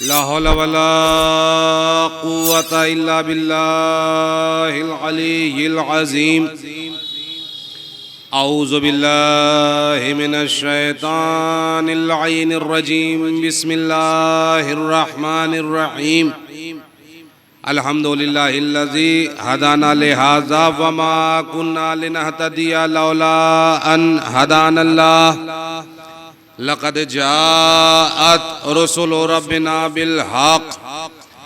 لا حول ولا قوة إلا بالله العلي العظيم. أعوذ بالله من الشيطان اللعين الرجيم. بسم الله الرحمن الرحيم. الحمد لله الذي هدانا لهذا وما كنا لنهتدي لولا أن هدانا الله. لقد جاءت رسل ربنا بالحق.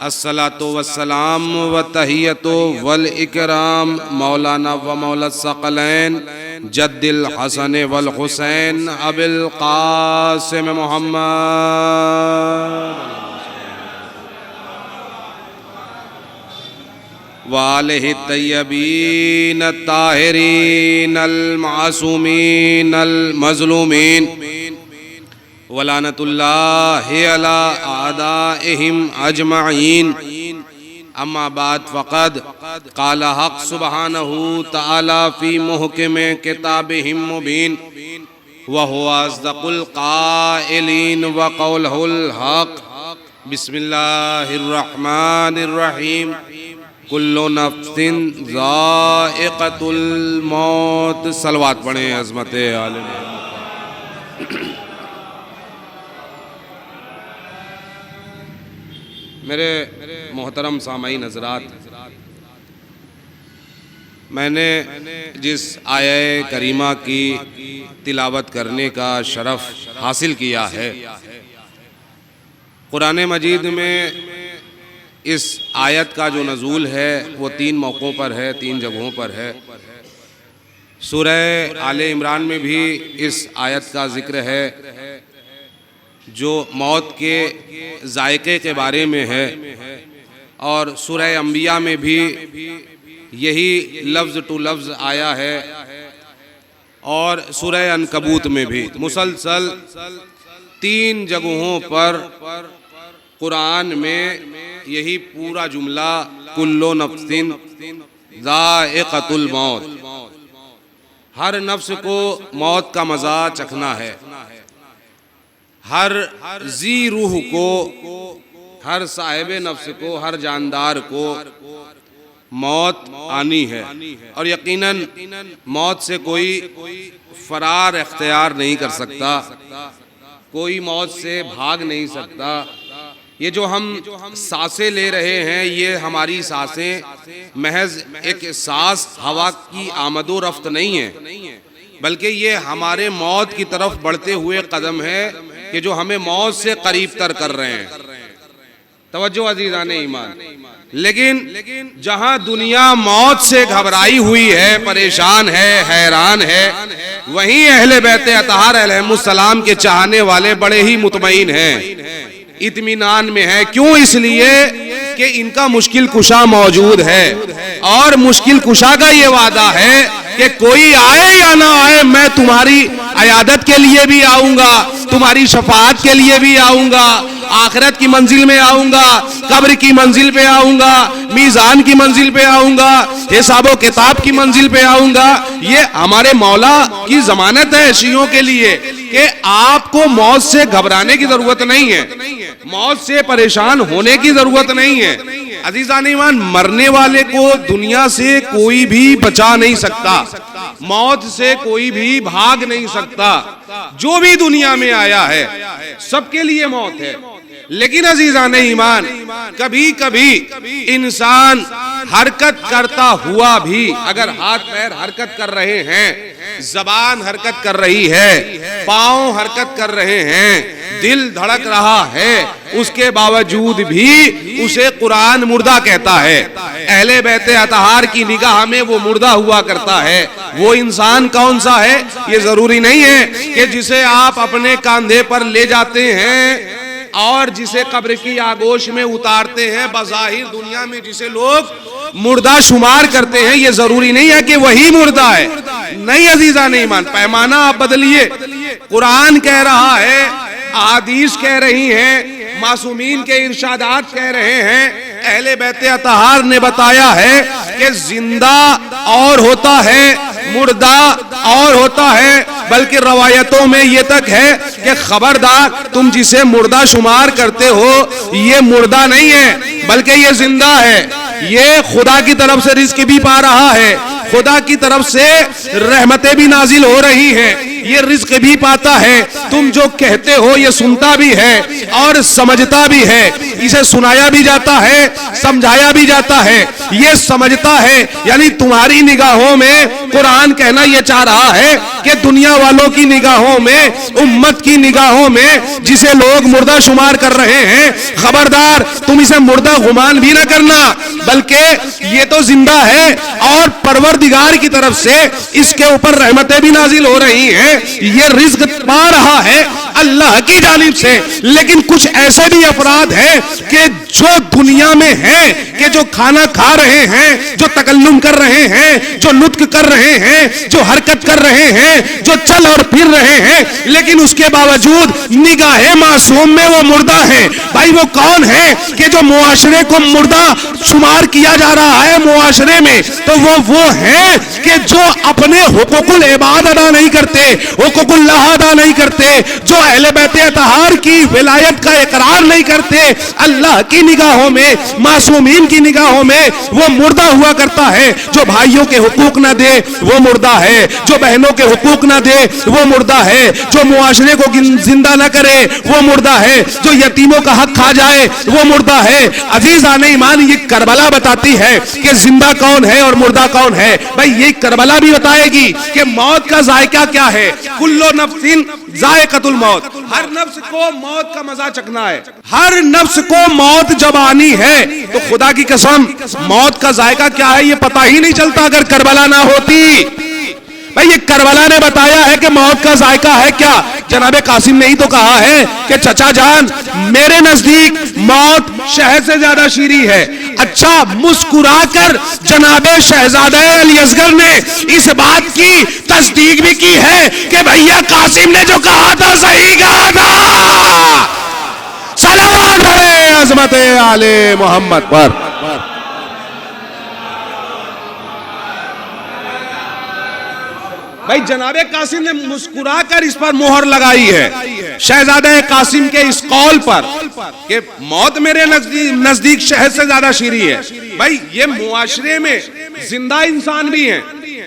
الصلاة والسلام والتحية والإكرام مولانا ومولا الثقلين جد الحسن والحسين أبي القاسم محمد وآلہ الطیبین الطاہرین المعصومین المظلومین ولعنۃ اللہ علی اعدائہم اجمعین. اما بعد فقد قال حق سبحانہ تعالی فی محکم کتابہ المبین وہو اصدق القائلین وقولہ الحق. بسم اللہ الرحمن الرحیم. کل نفس ذائقۃ الموت. صلوات پڑھیں عظمت عالم. میرے محترم سامعین حضرات، میں نے جس آیہ کریمہ کی تلاوت کرنے کا شرف حاصل کیا ہے، قرآن مجید میں اس آیت کا جو نزول ہے وہ 3 موقعوں پر ہے، 3 جگہوں پر ہے. سورہ آل عمران میں بھی اس آیت کا ذکر ہے جو موت کے ذائقے کے بارے میں ہے، اور سورہ انبیاء میں بھی یہی لفظ ٹو لفظ آیا ہے، اور سورہ عنکبوت میں بھی مسلسل 3 جگہوں پر قرآن میں یہی پورا جملہ کل نفس ذائقۃ الموت. ہر نفس کو موت کا مزہ چکھنا ہے. ہر ذی روح کو، ہر صاحب نفس کو، ہر جاندار کو موت آنی ہے، اور یقیناً موت سے کوئی فرار اختیار نہیں کر سکتا، کوئی موت سے بھاگ نہیں سکتا. یہ جو ہم سانسیں لے رہے ہیں، یہ ہماری سانسیں محض ایک سانس ہوا کی آمد و رفت نہیں ہے، بلکہ یہ ہمارے موت کی طرف بڑھتے ہوئے قدم ہے کہ جو ہمیں موت سے قریب تر کر رہے ہیں. توجہ عزیزان ایمان. لیکن جہاں دنیا موت سے گھبرائی ہوئی ہے، پریشان ہے، حیران ہے، وہیں اہل بیت اطہار علیہم السلام کے چاہنے والے بڑے ہی مطمئن ہیں، اطمینان میں ہے. کیوں؟ اس لیے کہ ان کا مشکل کشا موجود ہے، اور مشکل کشا کا یہ وعدہ ہے کہ کوئی آئے یا نہ آئے، میں تمہاری عیادت کے لیے بھی آؤں گا، تمہاری شفاعت کے لیے بھی آؤں گا، آخرت کی منزل میں آؤں گا، قبر کی منزل پہ آؤں گا، میزان کی منزل پہ آؤں گا، حساب و کتاب کی منزل پہ آؤں گا. یہ ہمارے مولا کی ضمانت ہے شیعوں کے لیے کہ آپ کو موت سے گھبرانے کی ضرورت نہیں ہے، موت سے پریشان ہونے کی ضرورت نہیں ہے. عزیزان ایمان، مرنے والے کو دنیا سے کوئی بھی بچا نہیں سکتا، موت سے کوئی بھی بھاگ نہیں سکتا. جو بھی دنیا میں آیا ہے سب کے لیے موت ہے. لیکن عزیزان ایمان، کبھی کبھی انسان حرکت کرتا ہوا بھی، اگر ہاتھ پیر حرکت کر رہے ہیں، زبان حرکت کر رہی ہے، پاؤں حرکت کر رہے ہیں، دل دھڑک رہا ہے، اس کے باوجود بھی اسے قرآن مردہ کہتا ہے. اہل بیت اطہار کی نگاہ میں وہ مردہ ہوا کرتا ہے. وہ انسان کون سا ہے؟ یہ ضروری نہیں ہے کہ جسے آپ اپنے کاندھے پر لے جاتے ہیں اور جسے قبر کی آگوش میں اتارتے ہیں، بظاہر دنیا میں جسے لوگ مردہ شمار کرتے ہیں، یہ ضروری نہیں ہے کہ وہی مردہ ہے. نہیں عزیزان ایمان، پیمانہ آپ بدلیے. قرآن کہہ رہا ہے، احادیث کہہ رہی ہیں، معصومین کے ارشادات کہہ رہے ہیں، اہل بیت اطہار نے بتایا ہے کہ زندہ اور ہوتا ہے، مردہ اور ہوتا ہے. بلکہ روایتوں میں یہ تک ہے کہ خبردار تم جسے مردہ شمار کرتے ہو یہ مردہ نہیں ہے بلکہ یہ زندہ ہے، یہ خدا کی طرف سے رزق بھی پا رہا ہے، خدا کی طرف سے رحمتیں بھی نازل ہو رہی ہیں، یہ رزق بھی پاتا ہے، تم جو کہتے ہو یہ سنتا بھی ہے اور سمجھتا بھی ہے، اسے سنایا بھی جاتا ہے سمجھایا بھی جاتا ہے، یہ سمجھتا ہے، یعنی تمہاری نگاہوں میں قرآن کہنا یہ چاہ رہا ہے کہ دنیا والوں کی نگاہوں میں، امت کی نگاہوں میں جسے لوگ مردہ شمار کر رہے ہیں، خبردار تم اسے مردہ گمان بھی نہ کرنا، بلکہ یہ تو زندہ ہے اور پروردگار کی طرف سے اس کے اوپر رحمتیں بھی نازل ہو رہی ہیں، یہ رزق پا رہا ہے اللہ کی جانب سے۔ لیکن کچھ ایسے بھی افراد ہیں کہ جو دنیا میں ہیں، کہ جو کھانا کھا رہے ہیں، جو تکلم کر رہے ہیں، جو نطق کر رہے ہیں، جو حرکت کر رہے ہیں، جو چل اور پھر رہے ہیں، لیکن اس کے باوجود نگاہ معصوم میں وہ مردہ ہیں۔ بھائی وہ کون ہے کہ جو معاشرے کو مردہ شمار کیا جا رہا ہے معاشرے میں؟ تو وہ ہیں کہ جو اپنے حقوق العباد ادا نہیں کرتے، حقوق اللہ ادا نہیں کرتے، جو اہل بیت اطہار کی ولایت کا اقرار نہیں کرتے، اللہ کی نگاہوں میں، معصومین کی نگاہوں میں وہ مردہ ہوا کرتا ہے۔ جو بھائیوں کے حقوق نہ دے وہ مردہ ہے، جو بہنوں کے حقوق نہ دے وہ مردہ ہے، جو معاشرے کو زندہ نہ کرے وہ مردہ ہے، جو یتیموں کا حق کھا جائے وہ مردہ ہے۔ عزیزان ایمان، یہ کربلا بتاتی ہے کہ زندہ کون ہے اور مردہ کون ہے۔ بھائی یہ کربلا بھی بتائے گی کہ موت کا ذائقہ کیا ہے۔ کل نفس ذائقۃ الموت، ہر نفس کو موت کا مزہ چکھنا ہے، ہر نفس کو موت جب آنی ہے تو خدا کی قسم موت کا ذائقہ کیا ہے یہ پتہ ہی نہیں چلتا اگر کربلا نہ ہوتی۔ بھئی یہ کربلا نے بتایا ہے کہ موت کا ذائقہ ہے کیا۔ جناب قاسم نے ہی تو کہا ہے کہ چچا جان میرے نزدیک موت شہد سے زیادہ شیریں ہے۔ اچھا مسکرا کر جناب شہزادہ علی اصغر نے اس بات کی تصدیق بھی کی ہے کہ بھیا قاسم نے جو کہا تھا صحیح کہا تھا۔ صلوات علیہ عظمت آل محمد پر۔ بھائی جناب قاسم نے مسکرا کر اس پر مہر لگائی ہے شہزادہ قاسم کے اس قول پر کہ موت میرے نزدیک شہد سے زیادہ شیریں ہے۔ بھائی یہ معاشرے میں زندہ انسان بھی ہیں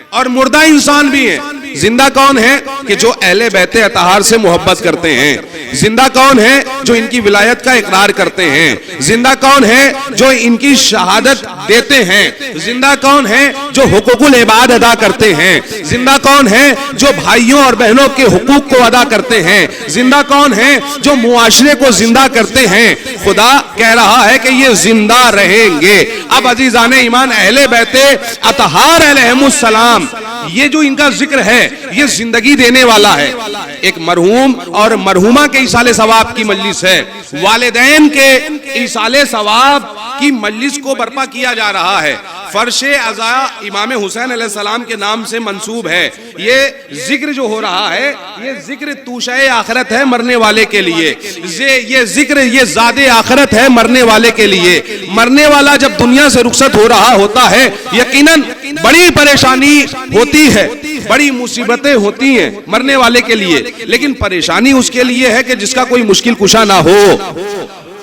اور مردہ انسان بھی ہیں۔ زندہ کون ہے کہ جو اہل بیت اطہار سے محبت کرتے ہیں، زندہ کون ہے جو ان کی ولایت کا اقرار کرتے ہیں، زندہ کون ہے جو ان کی شہادت دیتے ہیں، زندہ کون ہے جو حقوق العباد ادا کرتے ہیں، زندہ کون ہے جو بھائیوں اور بہنوں کے حقوق کو ادا کرتے ہیں، زندہ کون ہے جو معاشرے کو زندہ کرتے ہیں۔ خدا کہہ رہا ہے کہ یہ زندہ رہیں گے۔ اب عزیزان ایمان اہل بیت اطہار علیہم السلام یہ جو ان کا ذکر ہے یہ زندگی دینے والا ہے۔ ایک مرحوم اور مرحومہ کے ایصال ثواب کی مجلس ہے، والدین کے ایصال ثواب کی مجلس کو برپا کیا جا رہا ہے۔ فرش عزا امام حسین علیہ السلام کے نام سے منسوب ہے۔ یہ ذکر جو ہو رہا ہے یہ ذکر توشہ آخرت ہے مرنے والے کے لیے، یہ ذکر یہ زاد آخرت ہے مرنے والے کے لیے۔ مرنے والا جب دنیا سے رخصت ہو رہا ہوتا ہے یقیناً بڑی پریشانی ہوتی ہے، بڑی مصیبتیں ہوتی ہیں مرنے والے کے لیے، لیکن پریشانی اس کے لیے ہے کہ جس کا کوئی مشکل کشا نہ ہو۔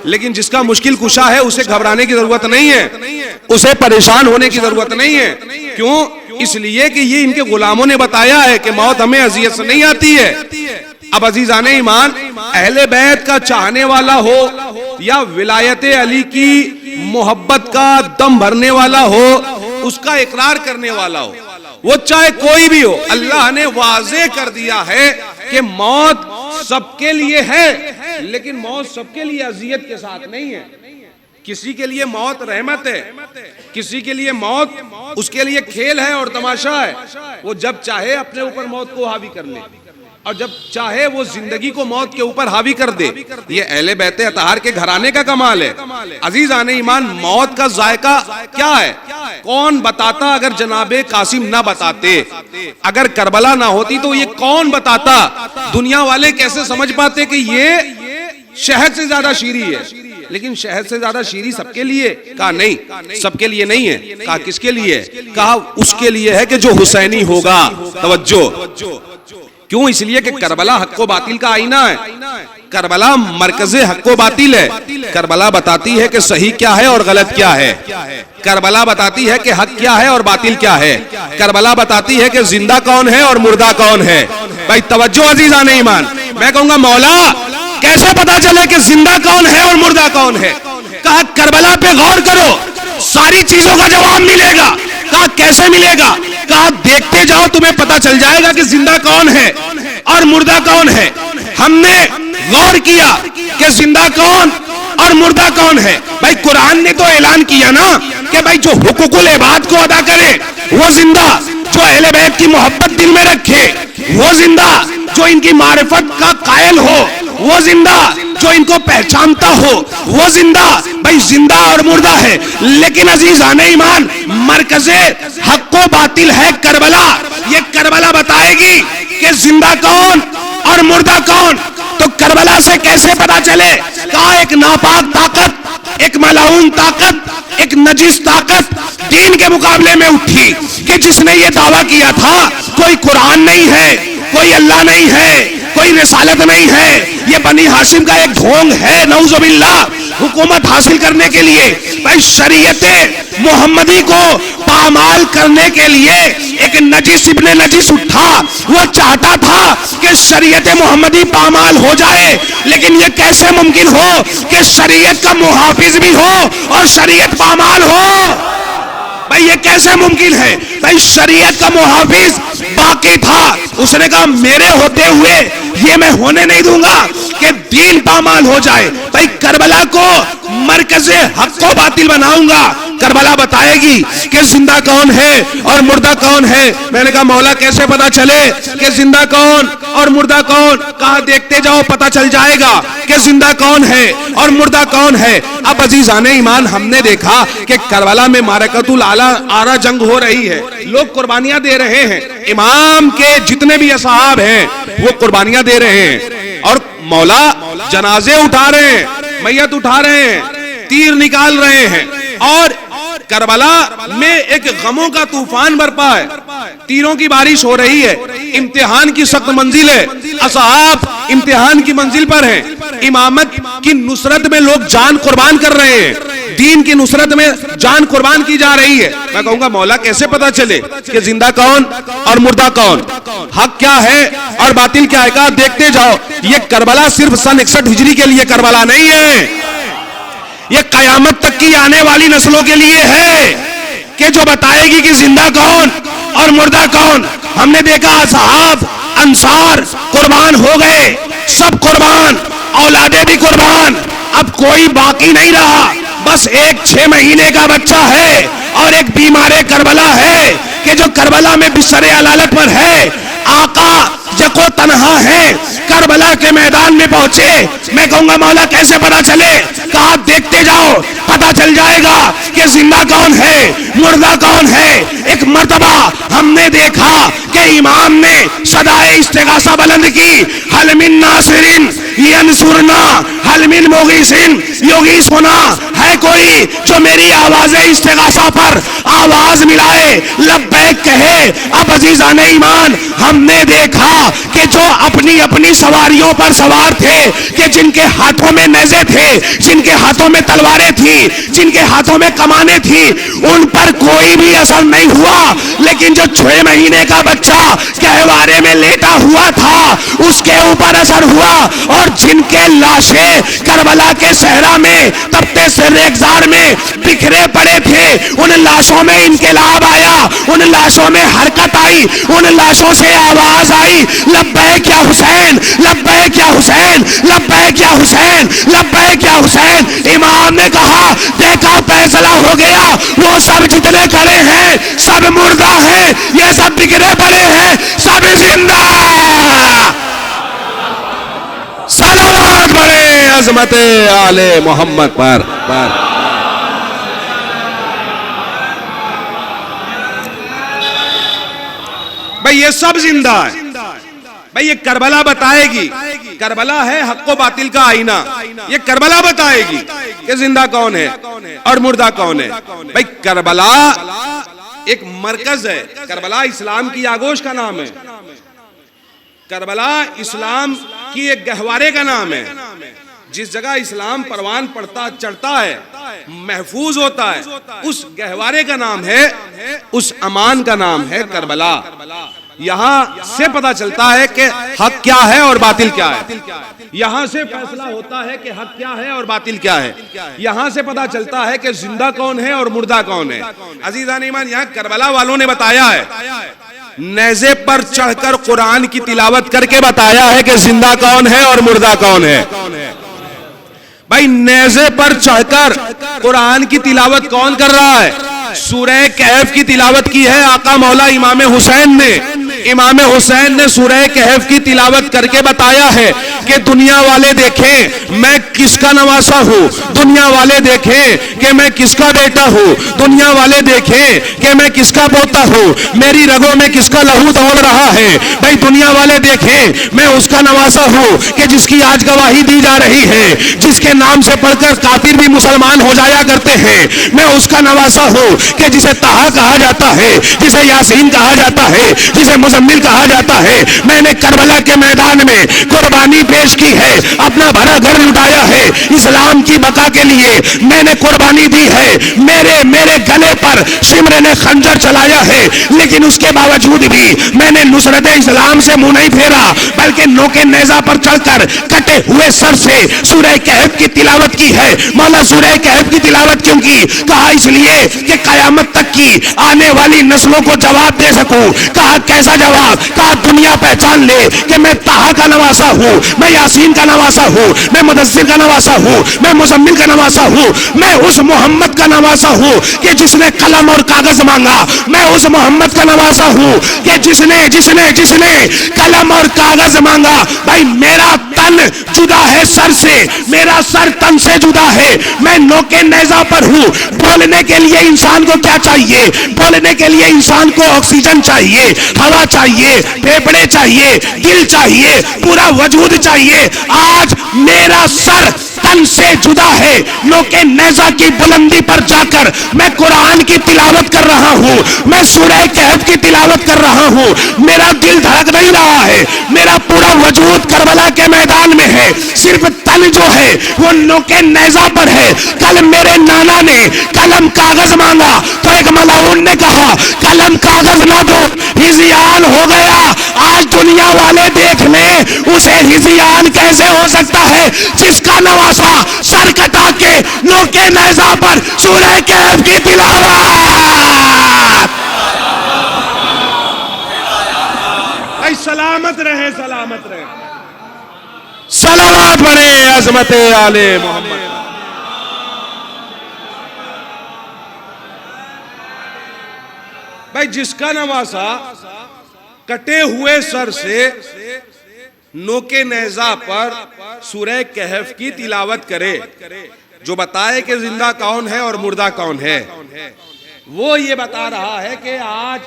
لیکن جس کا مشکل کشا ہے اسے گھبرانے کی ضرورت نہیں ہے، اسے پریشان ہونے کی ضرورت نہیں ہے۔ کیوں؟ اس لیے کہ یہ ان کے غلاموں نے بتایا ہے کہ موت ہمیں اذیت سے نہیں آتی ہے۔ اب عزیزان ایمان اہل بیت کا چاہنے والا ہو یا ولایت علی کی محبت کا دم بھرنے والا ہو، اس کا اقرار کرنے والا ہو، وہ چاہے کوئی بھی ہو، اللہ نے واضح کر دیا ہے کہ موت سب کے لیے ہے، لیکن موت سب کے لیے اذیت کے ساتھ نہیں ہے۔ کسی کے لیے موت رحمت ہے، کسی کے لیے موت اس کے لیے کھیل ہے اور تماشا ہے۔ وہ جب چاہے اپنے اوپر موت کو حاوی کر لے اور جب چاہے وہ زندگی کو موت کے اوپر حاوی کر دے۔ یہ اہل بیت اطہار کے گھرانے کا کمال ہے۔ عزیزان ایمان موت کا ذائقہ کیا ہے کون بتاتا اگر جناب قاسم نہ بتاتے، اگر کربلا نہ ہوتی تو یہ کون بتاتا؟ دنیا والے کیسے سمجھ پاتے کہ یہ شہد سے زیادہ شیریں ہے؟ لیکن شہد سے زیادہ شیریں سب کے لیے؟ کہا نہیں، سب کے لیے نہیں ہے۔ کہا کس کے لیے؟ کہا اس کے لیے ہے کہ جو حسینی ہوگا۔ توجہ، کیوں؟ اس لیے کہ کربلا حق و باطل کا آئینہ ہے، کربلا مرکز حق و باطل ہے، کربلا بتاتی ہے کہ صحیح کیا ہے اور غلط کیا ہے، کربلا بتاتی ہے کہ حق کیا ہے اور باطل کیا ہے، کربلا بتاتی ہے کہ زندہ کون ہے اور مردہ کون ہے۔ بھائی توجہ عزیزان ایمان، میں کہوں گا مولا کیسے پتا چلے کہ زندہ کون ہے اور مردہ کون ہے؟ کہا کربلا پہ غور کرو، ساری چیزوں کا جواب ملے گا۔ کہا کیسے ملے گا؟ کہا دیکھتے جاؤ تمہیں پتا چل جائے گا کہ زندہ کون ہے اور مردہ کون ہے۔ ہم نے غور کیا کہ زندہ کون اور مردہ کون ہے۔ بھائی قرآن نے تو اعلان کیا نا کہ بھائی جو حقوق العباد کو ادا کرے وہ زندہ، جو اہل بیت کی محبت دل میں رکھے وہ زندہ، جو ان کی معرفت کا قائل ہو وہ زندہ، جو ان کو پہچانتا ہو وہ زندہ۔ بھائی زندہ اور مردہ ہے، لیکن عزیزان ایمان مرکز حق و باطل ہے کربلا۔ یہ کربلا بتائے گی کہ زندہ کون اور مردہ کون۔ تو کربلا سے کیسے پتا چلے؟ کہا ایک ناپاک طاقت، ایک ملعون طاقت، ایک نجس طاقت دین کے مقابلے میں اٹھی کہ جس نے یہ دعویٰ کیا تھا کوئی قرآن نہیں ہے، کوئی اللہ نہیں ہے، کوئی رسالت نہیں ہے، یہ بنی ہاشم کا ایک ڈھونگ ہے نعوذ باللہ حکومت حاصل کرنے کے لیے۔ بھائی شریعت محمدی کو پامال کرنے کے لیے ایک نجس ابن نجس اٹھا، وہ چاہتا تھا کہ شریعت محمدی پامال ہو جائے، لیکن یہ کیسے ممکن ہو کہ شریعت کا محافظ بھی ہو اور شریعت پامال ہو؟ بھائی یہ کیسے ممکن ہے؟ بھائی شریعت کا محافظ باقی تھا، اس نے کہا میرے ہوتے ہوئے یہ میں ہونے نہیں دوں گا کہ دین پامال ہو جائے۔ بھائی کربلا کو مرکز حق و باطل بناؤں گا، کربلا بتائے گی کہ زندہ کون ہے اور مردہ کون ہے۔ میں نے کہا مولا کیسے پتا چلے کہ زندہ کون اور مردہ کون؟ کہا دیکھتے جاؤ پتا چل جائے گا کہ زندہ کون ہے اور مردہ کون ہے۔ اب عزیزان ایمان ہم نے دیکھا کہ کربلا میں معرکۃ الآرا جنگ ہو رہی ہے، لوگ قربانیاں دے رہے ہیں، امام کے جتنے بھی اصحاب ہیں وہ قربانیاں دے رہے ہیں، اور مولا جنازے اٹھا رہے ہیں، میت اٹھا رہے ہیں، تیر نکال رہے ہیں، اور کربلا میں ایک غموں کا طوفان برپا ہے، تیروں کی بارش ہو رہی ہے، امتحان کی سخت منزل ہے، اصحاب امتحان کی منزل پر ہیں، امامت کی نصرت میں لوگ جان قربان کر رہے ہیں، دین کی نصرت میں جان قربان کی جا رہی ہے۔ میں کہوں گا مولا کیسے پتا چلے کہ زندہ کون اور مردہ کون، حق کیا ہے اور باطل کیا ہے؟ کہا دیکھتے جاؤ یہ کربلا صرف سن 61 ہجری کے لیے کربلا نہیں ہے، یہ قیامت تک کی آنے والی نسلوں کے لیے ہے کہ جو بتائے گی کہ زندہ کون اور مردہ کون۔ ہم نے دیکھا اصحاب انصار قربان ہو گئے، سب قربان، اولادیں بھی قربان، اب کوئی باقی نہیں رہا، بس ایک 6 مہینے کا بچہ ہے اور ایک بیمار کربلا ہے کہ جو کربلا میں بستر علالت پر ہے، آقا یکو تنہا ہے، کربلا کے میدان میں پہنچے۔ میں کہوں گا مولا کیسے پتا چلے؟ کہا دیکھتے جاؤ پتا چل جائے گا کہ زندہ کون ہے مردہ کون ہے۔ ایک مرتبہ ہم نے دیکھا کہ امام نے صدائے استغاثہ بلند کی، حل من ناصرین ینصرنا حل من مغیثین یغیثنا، ہے کوئی جو میری آواز استغاثہ پر آواز ملائے لبیک کہے؟ اب عزیزان ایمان ہم نے دیکھا کہ جو اپنی اپنی سواریوں پر سوار تھے، کہ جن کے ہاتھوں میں نیزے تھے، جن کے ہاتھوں میں تلواریں تھی، جن کے ہاتھوں میں کمانیں تھی، ان پر کوئی بھی اثر نہیں ہوا، لیکن جو 6 مہینے کا بچہ گہوارے میں لیٹا ہوا تھا اس کے اوپر اثر ہوا، اور جن کے لاشیں کربلا کے صحرا میں تپتے سے ریگزار میں بکھرے پڑے تھے، ان لاشوں میں انقلاب آیا، ان لاشوں میں حرکت آئی، ان لاشوں سے آواز آئی لبیک یا حسین، لبیک یا حسین، لبیک یا حسین، لبیک یا حسین۔ امام نے کہا دیکھا فیصلہ ہو گیا، وہ سب جتنے کھڑے ہیں سب مردہ ہیں، یہ سب بکھرے پڑے ہیں، سب زندہ۔ صلوات پڑھے عظمت آل محمد پر۔ بھئی یہ سب زندہ ہے۔ بھئی یہ کربلا بتائے گی، کربلا ہے حق و باطل کا آئینہ، یہ کربلا بتائے گی کہ زندہ کون ہے اور مردہ کون ہے۔ بھئی کربلا ایک مرکز ہے، کربلا اسلام کی آگوش کا نام ہے، کربلا اسلام کی ایک گہوارے کا نام ہے. جس جگہ اسلام پروان پڑتا چڑھتا ہے، محفوظ ہوتا ہے، اس گہوارے کا نام ہے، اس امان کا نام ہے کربلا. یہاں سے پتا چلتا ہے کہ حق کیا ہے اور باطل کیا ہے. یہاں سے فیصلہ ہوتا ہے کہ حق کیا ہے اور باطل کیا ہے. یہاں سے پتا چلتا ہے کہ زندہ کون ہے اور مردہ کون ہے. عزیزان ایمان، یہاں کربلا والوں نے بتایا ہے، نیزے پر چڑھ کر قرآن کی تلاوت کر کے بتایا ہے کہ زندہ کون ہے اور مردہ کون ہے. بھائی نیزے پر چڑھ کر قرآن کی تلاوت کون کر رہا ہے؟ سورہ کہف کی تلاوت کی ہے آقا مولا امام حسین نے. امام حسین نے سورہ کہف کی تلاوت کر کے بتایا ہے کہ دنیا والے دیکھیں میں کس کا نواسا ہوں، دنیا والے دیکھیں کہ میں کس کا بیٹا ہوں، دنیا والے دیکھیں کہ میں کس کا پوتا ہوں، میری رگوں میں کس کا لہو دوڑ رہا ہے. بھائی دنیا والے دیکھیں میں اس کا نواسا ہوں کہ جس کی آج گواہی دی جا رہی ہے، جس کے نام سے پڑھ کر کافر بھی مسلمان ہو جایا کرتے ہیں. میں اس کا نواسا ہوں کہ جسے طہا کہا جاتا ہے، جسے یاسین کہا جاتا ہے، جسے مزمل کہا جاتا ہے. میں نے کربلا کے میدان میں قربانی پیش کی ہے، اپنا بھرا گھر لٹایا ہے اسلام کی بقا کے لیے. میں نے قربانی دی ہے، میرے گلے پر شمر نے خنجر چلایا ہے، لیکن اس کے باوجود بھی میں نے نصرت اسلام سے منہ نہیں پھیرا، بلکہ نوکے نیزہ پر چڑھ کر کٹے ہوئے سر سے سورہ کہف کی تلاوت کی ہے. مولا سورہ کہف کی تلاوت کیوں کی؟ کہا اس لیے کہ قیامت تک کی آنے والی نسلوں کو جواب دے سکوں. کہا کیسا جواب؟ کہا دنیا پہچان لے کہ میں طہا کا نواسا ہوں، میں یاسین کا نواسا ہوں، میں مدثر کا نواسا ہوں، میں مزمل کا نواسا ہوں، میں اس محمد کا نواسا ہوں کہ جس نے قلم اور کاغذ مانگا. میں اس محمد کا نواسا ہوں کہ جس نے قلم اور کاغذ مانگا. بھائی میرا تن جدا ہے سر سے، میرا سر تن سے جدا ہے. میں نوکے نیزہ پر ہوں. بولنے کے لیے انسان کو کیا چاہیے؟ بولنے کے لیے انسان کو آکسیجن چاہیے، ہوا چاہیے، پھیپھڑے چاہیے، دل چاہیے، پورا وجود چاہیے. آج میرا سر تن سے جدا ہے. نوکے نیزہ کی بلندی پر جا کر میں قرآن کی تلاوت کر رہا ہوں، میں سورہ کہف کی تلاوت کر رہا ہوں. میرا دل دھڑک نہیں رہا ہے، میرا پورا وجود کربلا کے میدان میں ہے. صرف تن جو ہے وہ نوکے نیزہ پر ہے. کل میرے نانا نے قلم کاغذ مانگا تو ایک ملعون نے کہا قلم کاغذ نہ دو، ہذیان ہو گیا. آج دنیا والے دیکھ لیں اسے ہذیان کیسے ہو سکتا ہے جس کا نواسا سر کٹا کے نوکے نیزہ پر سورہ کہف کی تلاوت. اے سلامت رہے، سلامت رہے. صلوات پڑھے عظمت آل محمد. بھائی جس کا نواسا کٹے ہوئے سر سے نوکے نیزہ پر سورہ کہف کی تلاوت کرے، جو بتائے کہ زندہ کون ہے اور مردہ کون ہے، وہ یہ بتا رہا ہے کہ آج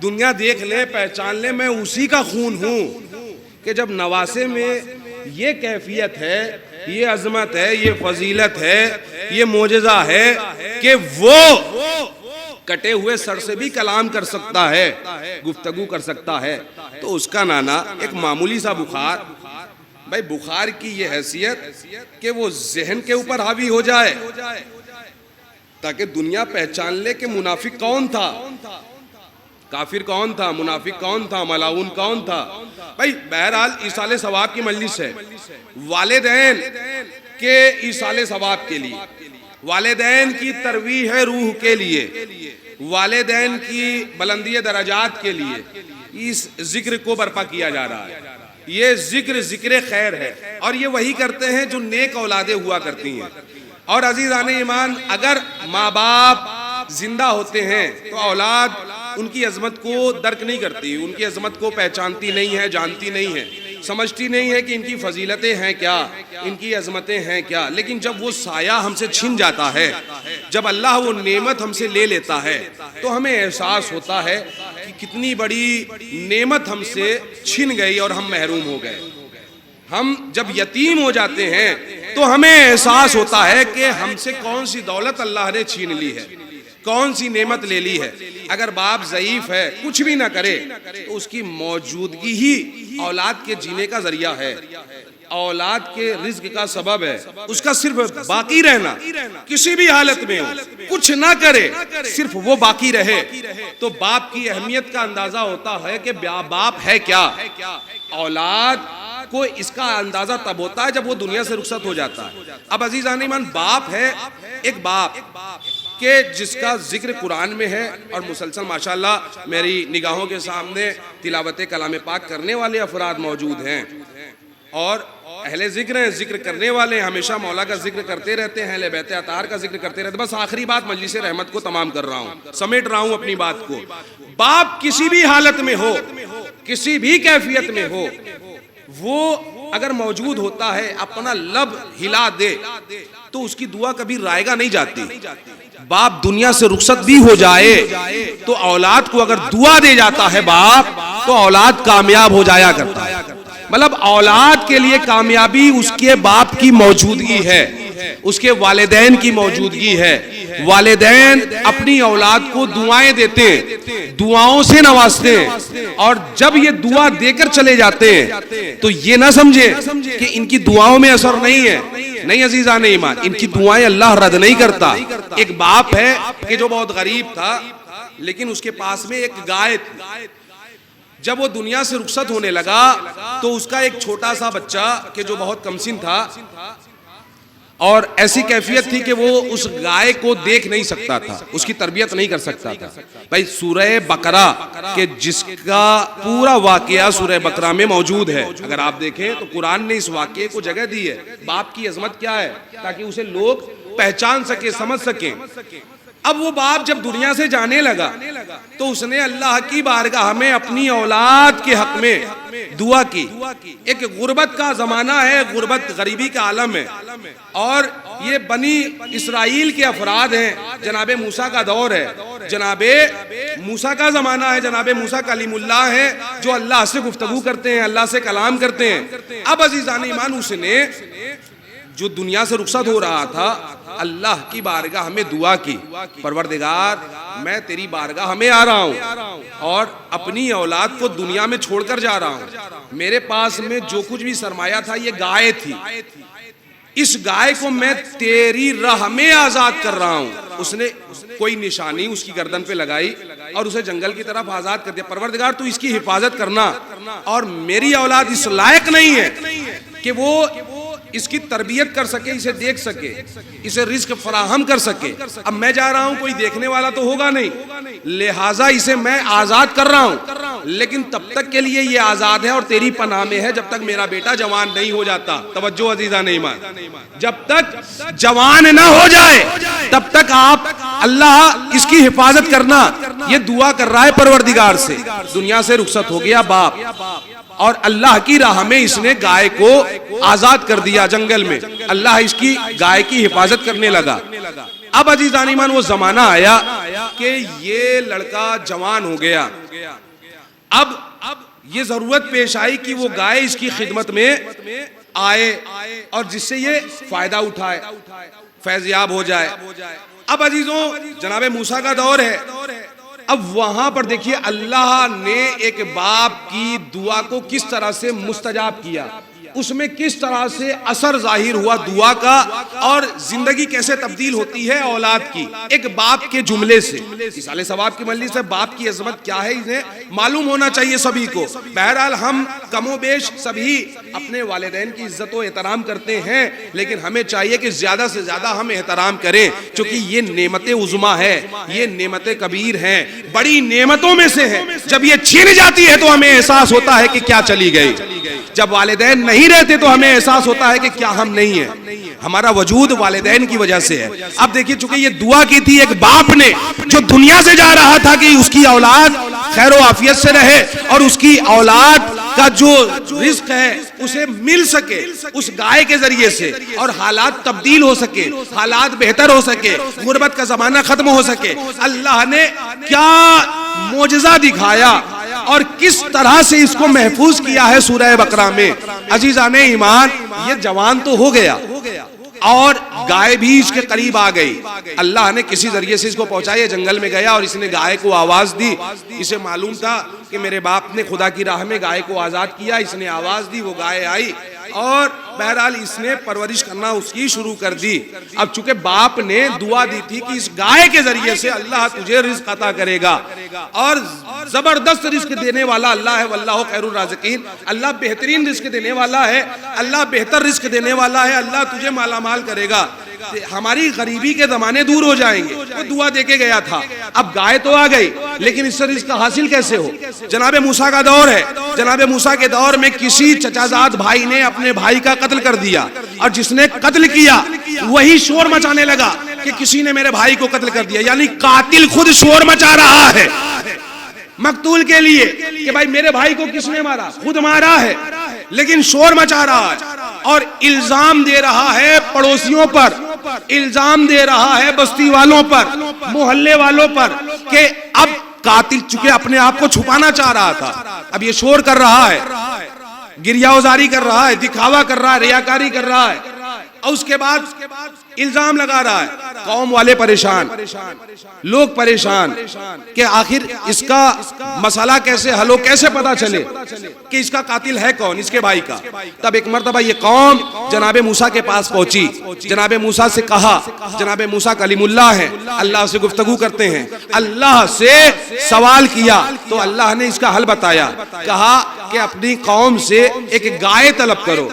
دنیا دیکھ لے، پہچان لے میں اسی کا خون ہوں کہ جب نواسے میں یہ کیفیت ہے، یہ عظمت ہے، یہ فضیلت ہے، یہ معجزہ ہے کہ وہ کٹے ہوئے سر سے بھی کلام کر سکتا ہے، گفتگو کر سکتا ہے. تو اس کا نانا ایک معمولی سا بخار، بھائی بخار کی یہ حیثیت کہ وہ ذہن کے اوپر حاوی ہو جائے تاکہ دنیا پہچان لے کہ منافق کون تھا، کافر کون تھا، منافق کون تھا، ملعون کون تھا. بھائی بہرحال ایصال ثواب کی مجلس ہے. والدین کے ایصال ثواب کے لیے، والدین کی ترویح روح کے لیے، والدین کی بلندی درجات کے لیے اس ذکر کو برپا کیا جا رہا ہے. یہ ذکر خیر ہے اور یہ وہی کرتے ہیں جو نیک اولادیں ہوا کرتی ہیں. اور عزیزان ایمان، اگر ماں باپ زندہ ہوتے ہیں تو اولاد ان کی عظمت کو درک نہیں کرتی، ان کی عظمت کو پہچانتی نہیں ہے، جانتی نہیں ہے، سمجھتی نہیں ہے کہ ان کی فضیلتیں ہیں کیا، ان کی عظمتیں ہیں کیا. لیکن جب وہ سایہ ہم سے چھن جاتا ہے، جب اللہ وہ نعمت ہم سے لے لیتا ہے تو ہمیں احساس ہوتا ہے کہ کتنی بڑی نعمت ہم سے چھن گئی اور ہم محروم ہو گئے. ہم جب یتیم ہو جاتے ہیں تو ہمیں احساس ہوتا ہے کہ ہم سے کون سی دولت اللہ نے چھین لی ہے. کون سی نعمت لے لی ہے. اگر باپ ضعیف ہے, کچھ بھی نہ کرے, تو اس کی موجودگی ہی اولاد کے جینے کا ذریعہ ہے, اولاد کے رزق کا سبب ہے. اس کا صرف باقی رہنا, کسی بھی حالت میں ہو, کچھ نہ کرے, صرف وہ باقی رہے, تو باپ کی اہمیت کا اندازہ ہوتا ہے کہ باپ ہے کیا. اولاد کو اس کا اندازہ تب ہوتا ہے جب وہ دنیا سے رخصت ہو جاتا ہے. اب عزیزان ایمان, باپ ہے, ایک باپ کہ جس کا ذکر قرآن میں ہے, اور مسلسل ماشاءاللہ میری نگاہوں کے سامنے تلاوت کلام پاک کرنے والے افراد موجود ہیں, اور اہل ذکر ہیں, ذکر کرنے والے ہیں, ہمیشہ مولا کا ذکر کرتے رہتے ہیں, اہل بیت اطہار کا ذکر کرتے رہتے ہیں. بس آخری بات مجلس رحمت کو تمام کر رہا ہوں, سمیٹ رہا ہوں اپنی بات کو. باپ کسی بھی حالت میں ہو, کسی بھی کیفیت میں ہو, وہ اگر موجود ہوتا ہے, اپنا لب ہلا دے تو اس کی دعا کبھی رائگاں نہیں جاتی. باپ دنیا سے رخصت بھی ہو جائے تو اولاد کو اگر دعا دے جاتا ہے باپ, تو اولاد کامیاب ہو جایا کرتا ہے. مطلب اولاد کے لیے کامیابی اس کے باپ کی موجودگی ہے, اس کے والدین کی موجودگی ہے. والدین اپنی اولاد کو دعائیں دیتے ہیں, دعاؤں سے نوازتے ہیں, اور جب یہ دعا دے کر چلے جاتے ہیں تو یہ نہ سمجھیں کہ ان کی دعاؤں میں اثر نہیں ہے. نہیں عزیزان ایمان, ان کی دعائیں اللہ رد نہیں کرتا. ایک باپ ہے کہ جو بہت غریب تھا, لیکن اس کے پاس میں ایک گائے تھی. جب وہ دنیا سے رخصت ہونے لگا تو اس کا ایک چھوٹا سا بچہ کہ جو بہت کمسن تھا, اور ایسی کیفیت تھی کہ وہ اس گائے کو دیکھ نہیں سکتا تھا, اس کی تربیت نہیں کر سکتا تھا. بھائی سورہ بقرہ کہ جس کا پورا واقعہ سورہ بقرہ میں موجود ہے, اگر آپ دیکھیں تو قرآن نے اس واقعے کو جگہ دی ہے. باپ کی عظمت کیا ہے تاکہ اسے لوگ پہچان سکیں, سمجھ سکیں. اب وہ باپ جب دنیا سے جانے لگا تو اس نے اللہ کی بارگاہ میں اپنی اولاد کے حق میں دعا کی. ایک غربت کا زمانہ ہے, غربت غریبی کا عالم ہے, اور یہ بنی اسرائیل کے افراد ہیں. جناب موسیٰ کا دور ہے, جناب موسیٰ کا زمانہ ہے, جناب موسیٰ کلیم اللہ ہیں جو اللہ سے گفتگو کرتے ہیں, اللہ سے کلام کرتے ہیں. اب عزیزان ایمان, اس نے جو دنیا سے رخصت ہو رہا تھا, اللہ کی بارگاہ میں دعا کی, پروردگار میں تیری بارگاہ میں آ رہا ہوں اور اپنی اولاد کو دنیا میں چھوڑ کر جا رہا ہوں. میرے پاس میں جو کچھ بھی سرمایہ تھا یہ گائے تھی, اس گائے کو میں تیری راہ میں آزاد کر رہا ہوں. اس نے کوئی نشانی اس کی گردن پہ لگائی اور اسے جنگل کی طرف آزاد کر دیا. پروردگار تو اس کی حفاظت کرنا, اور میری اولاد اس لائق نہیں ہے کہ وہ اس کی تربیت کر سکے, اسے دیکھ سکے, اسے رزق فراہم کر سکے. اب میں جا رہا ہوں, کوئی دیکھنے والا تو ہوگا نہیں, لہٰذا اسے میں آزاد کر رہا ہوں, لیکن تب تک کے لیے یہ آزاد ہے اور تیری پناہ میں ہے جب تک میرا بیٹا جوان نہیں ہو جاتا. توجہ عزیزان ایمان, جب تک جوان نہ ہو جائے تب تک آپ اللہ اس کی حفاظت کرنا. یہ دعا کر رہا ہے پروردگار سے. دنیا سے رخصت ہو گیا باپ, اور اللہ کی راہ میں اس نے گائے کو آزاد کر دیا جنگل میں. اللہ اس کی گائے کی حفاظت کرنے لگا. اب عزیزان ایمان, وہ زمانہ آیا کہ یہ لڑکا جوان ہو گیا. اب یہ ضرورت پیش آئی کہ وہ گائے اس کی خدمت میں آئے اور جس سے یہ فائدہ اٹھائے, فیضیاب ہو جائے. اب عزیزوں, جناب موسیٰ کا دور ہے. اب وہاں پر دیکھیے اللہ نے ایک باپ کی دعا کو کس طرح سے مستجاب کیا, اس میں کس طرح سے اثر ظاہر ہوا دعا کا, اور زندگی کیسے تبدیل ہوتی ہے اولاد کی ایک باپ کے جملے سے. اصالِ ثواب کی مجلس سے باپ کی عظمت کیا ہے انہیں معلوم ہونا چاہیے سبھی کو. بہرحال ہم کم و بیش سبھی اپنے والدین کی عزت و احترام کرتے ہیں, لیکن ہمیں چاہیے کہ زیادہ سے زیادہ ہم احترام کریں, چونکہ یہ نعمت عظمیٰ ہے, یہ نعمت کبیر ہیں, بڑی نعمتوں میں سے ہے. جب یہ چھین جاتی ہے تو ہمیں احساس ہوتا ہے کہ کیا چلی گئی. جب والدین نہیں رہتے تو ہمیں احساس ہوتا ہے کہ کیا ہم نہیں ہیں. ہمارا وجود والدین کی وجہ سے ہے. اب دیکھیے, چونکہ یہ دعا کی تھی ایک باپ نے جو دنیا سے جا رہا تھا کہ اس کی اولاد خیر و عافیت سے رہے اور اس کی اولاد کا جو رزق ہے اسے مل سکے اس گائے کے ذریعے سے, اور حالات تبدیل ہو سکے, حالات بہتر ہو سکے, غربت کا زمانہ ختم ہو سکے. اللہ نے کیا معجزہ دکھایا اور کس طرح سے اس کو محفوظ کیا ہے سورہ بقرہ میں. عزیزان ایمان, یہ جوان تو ہو گیا, اور گائے بھی اس کے قریب آ گئی. اللہ نے کسی ذریعے سے اس کو پہنچایا, جنگل میں گیا اور اس نے گائے کو آواز دی. اسے معلوم تھا کہ میرے باپ نے خدا کی راہ میں گائے کو آزاد کیا, اس نے آواز دی, وہ گائے آئی اور بہرحال اس نے پرورش کرنا اس کی شروع کر دی. اب چونکہ باپ نے دعا دی تھی کہ اس گائے کے ذریعے سے اللہ تجھے رزق عطا کرے گا, اور زبردست رزق دینے والا اللہ ہے, واللہ خیر الرازقین, اللہ بہترین رزق دینے والا ہے, اللہ بہتر رزق دینے والا ہے, اللہ تجھے مالا مال کرے گا, ہماری غریبی کے زمانے دور ہو جائیں گے. وہ دعا دے کے گیا تھا. اب گائے تو آ گئی, لیکن اس سے رزق حاصل کیسے ہو؟ جناب موسیٰ کا دور ہے. جناب موسیٰ کے دور میں کسی چچا زاد بھائی نے اپنے بھائی کا قتل کر دیا, اور جس نے قتل کیا وہی شور مچانے لگا کہ کسی نے میرے بھائی کو قتل کر دیا. یعنی قاتل خود شور مچا رہا ہے مقتول کے لیے کہ بھائی میرے بھائی کو کس نے مارا, خود مارا ہے لیکن شور مچا رہا ہے, اور الزام دے رہا ہے پڑوسیوں پر, الزام دے رہا ہے بستی والوں پر, محلے والوں پر, کہ اب قاتل چکے اپنے آپ کو چھپانا چاہ رہا تھا, اب یہ شور کر رہا ہے, گریہ وزاری کر رہا ہے, دکھاوا کر رہا ہے, ریاکاری کر رہا ہے, اور اس کے بعد الزام لگا رہا ہے. قوم والے پریشان, لوگ پریشان کہ آخر اس کا مسئلہ کیسے حل ہو, کیسے پتا چلے کہ اس کا قاتل ہے کون, اس کے بھائی کا. تب ایک مرتبہ یہ قوم جناب موسیٰ کے پاس پہنچی, جناب موسیٰ سے کہا, جناب موسیٰ کلیم اللہ ہے, اللہ سے گفتگو کرتے ہیں, اللہ سے سوال کیا تو اللہ نے اس کا حل بتایا. کہا کہ اپنی قوم سے ایک گائے طلب کرو,